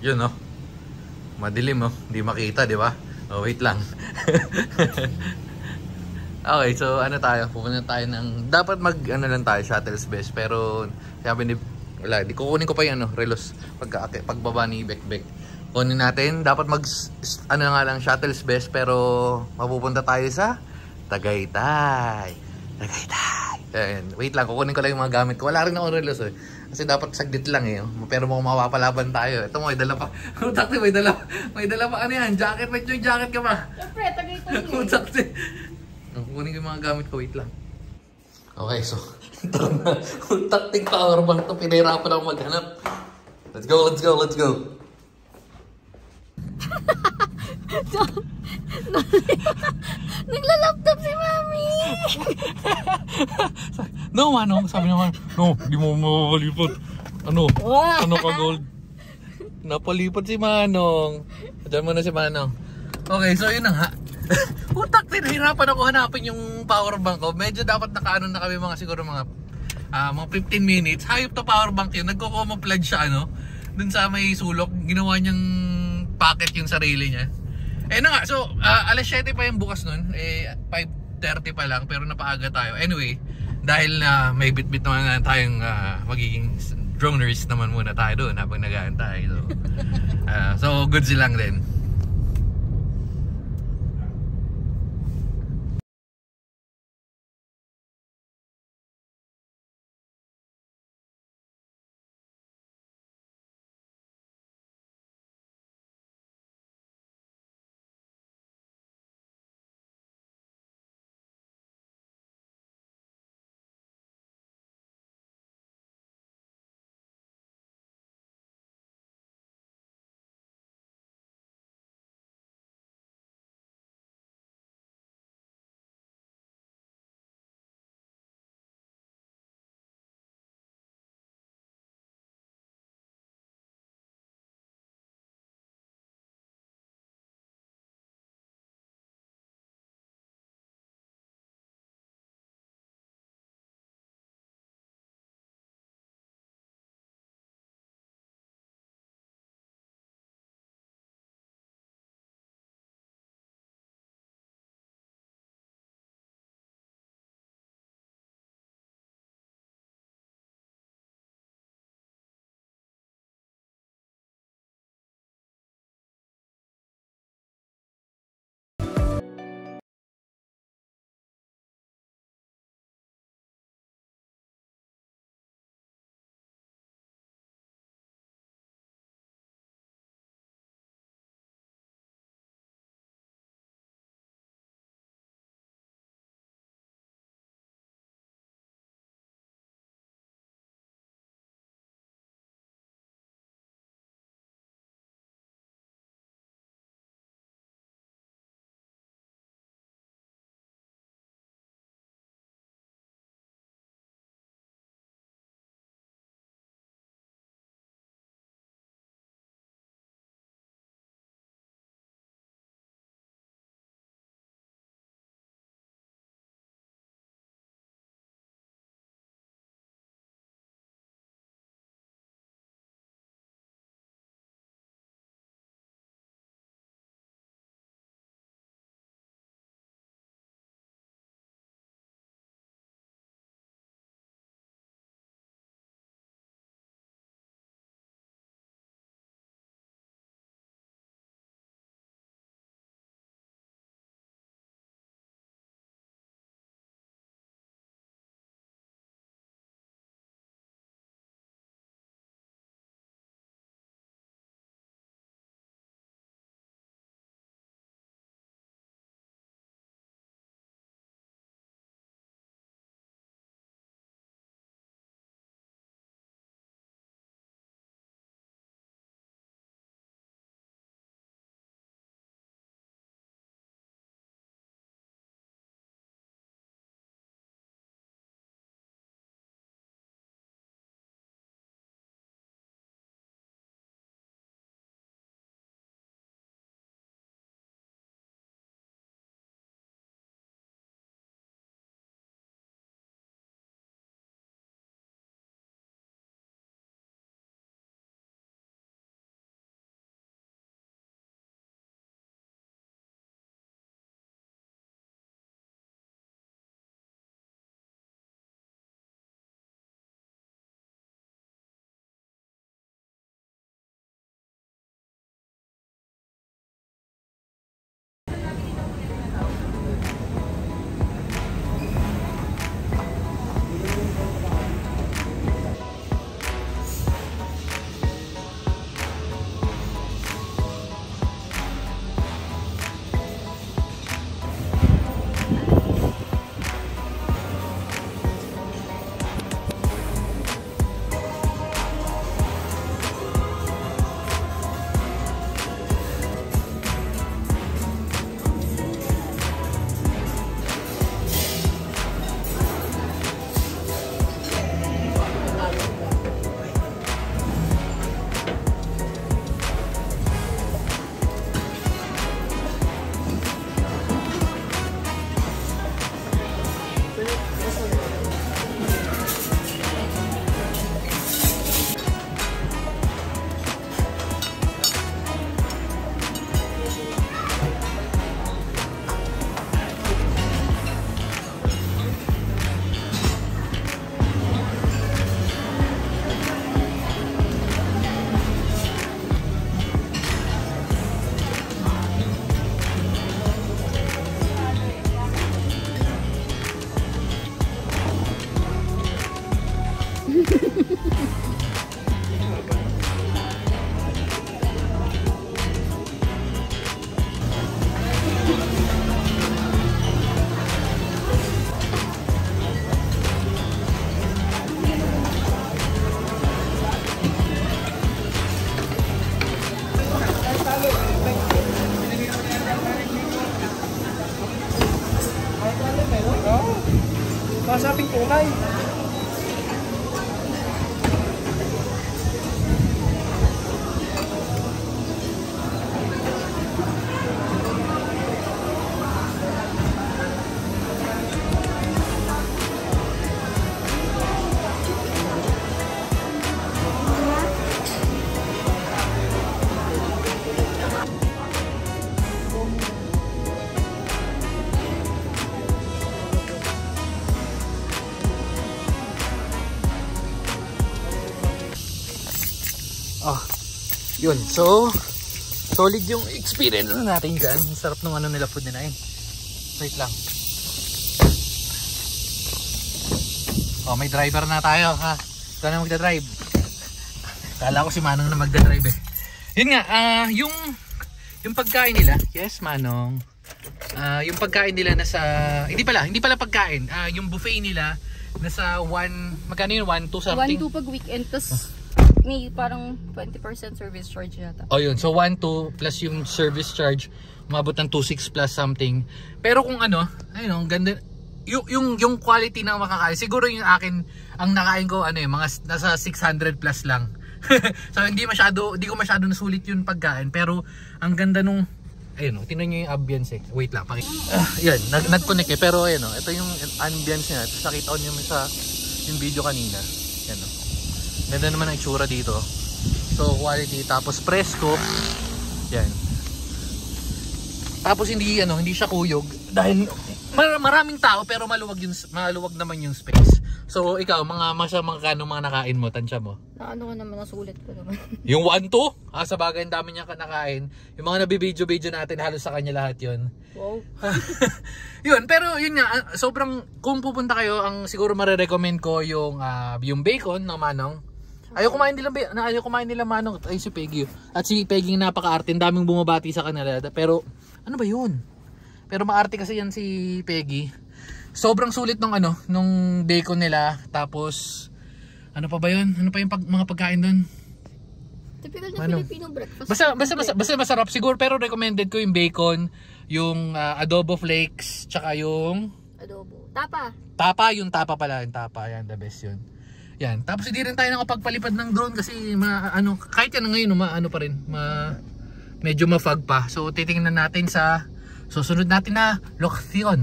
Yun, no? Madilim, no? Hindi makita, di ba? Oh, wait lang. Okay, so ano tayo? Pupunta tayo ng... Dapat ano lang tayo, shuttle's best. Pero sabi ni... Wala, di kukunin ko pa yung relos. Pagbaba ni Bekbek. Kunin natin. Dapat ano nga lang, shuttle's best. Pero mapupunta tayo sa Tagaytay. Tagaytay. Ayan, wait lang, kukunin ko lang yung mga gamit ko. Wala rin ako relos eh. Kasi dapat saglit lang eh. Pero mukhang mapapalaban tayo. Ito mo, may dala pa. Utakti, may dala pa. Ano yan? Jacket, may jacket ka ba? Siyempre, Tagaytay eh. Utakti. Kukunin ko yung mga gamit ko. Wait lang. Okay, so ito na. Takting power bank to. Pinahirapan ako maghanap. Let's go, let's go, let's go. Naglalaptop si Mami! No, Manong. Sabi naman, no, di mo mapapalipot. Ano? Ano ka, gold? Napalipot si Manong. Diyan mo na si Manong. Okay, so yun na nga. Utak, tinahirapan ako hanapin yung power bank ko. Medyo dapat nakaano na kami siguro mga 15 minutes. Hayop to power bank yun. Nagko-camouflage siya, dun sa may sulok. Ginawa niyang pocket yung sarili niya. Na nga, so alas 7 pa yung bukas nun. 5:30 pa lang, pero napaaga tayo. Anyway, dahil na may bit-bit naman tayong magiging droners naman muna tayo doon habang nag-aantay. So good silang din. Oh, yun. So, solid yung experience natin dyan. Sarap ng ano nila food nila yun. Wait lang. Oh, may driver na tayo ha. Ikaw na magdadrive. Kala ko si Manong na magdadrive eh. Yun nga, yung pagkain nila. Yes, Manong. Yung pagkain nila nasa, hindi pala pagkain. Yung buffet nila nasa magkano yun? 1, 2 something? 1-2 pag weekend. Tapos may parang 20% service charge yata. Oh yun, so 1-2 plus yung service charge, umabot ng 2-6 plus something. Pero kung ano, ayun, ang ganda. Yung quality ng makakain, siguro yung akin, ang nakain ko, mga nasa 600 plus lang. So hindi ko masyado nasulit yung pagkain. Pero ang ganda nung, ayun, tingnan nyo yung ambience eh. Wait lang, yan, nag-connect eh. Pero ayun, ito yung ambience niya. Tapos nakita ko nyo yung video kanina. Yan o. Ganda naman ang itsura dito. So quality, tapos presko. Yan. Tapos hindi siya kuyog. Dahil maraming tao pero maluwag naman yung space. So ikaw, mga nakain mo, tansya mo? Naano ko naman, nasulit ko naman. Yung 1-2? Sa bagay, ang dami niya nakain. Yung mga nabibidyo-video natin, halos sa kanya lahat yun. Wow. Yun, pero yun nga, sobrang, kung pupunta kayo, ang siguro marirecommend ko yung bacon ng Manong. Ayaw kumain nila Manong. Ay, si Peggy. At si Peggy napaka-arte, daming bumabati sa kanila. Pero, ano ba yun? Pero maarte kasi yan si Peggy. Sobrang sulit nung bacon nila. Tapos ano pa ba yun? Ano pa yung mga pagkain doon? Typical na Filipino breakfast. Basta masarap siguro, pero recommended ko yung bacon, yung adobo flakes, tsaka yung adobo. Tapa. Yung tapa pala, yung tapa, yan the best yun. Yan. Tapos hindi rin tayo nakapagpalipad ng drone kasi kahit yan ngayon pa rin, medyo ma-fog pa. So titingnan natin sa susunod natin na lokasyon.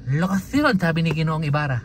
Lokasyon, sabi ni Ginoong Ibarra.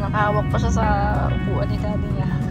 Nakahawak pa siya sa upuan ni daddy niya.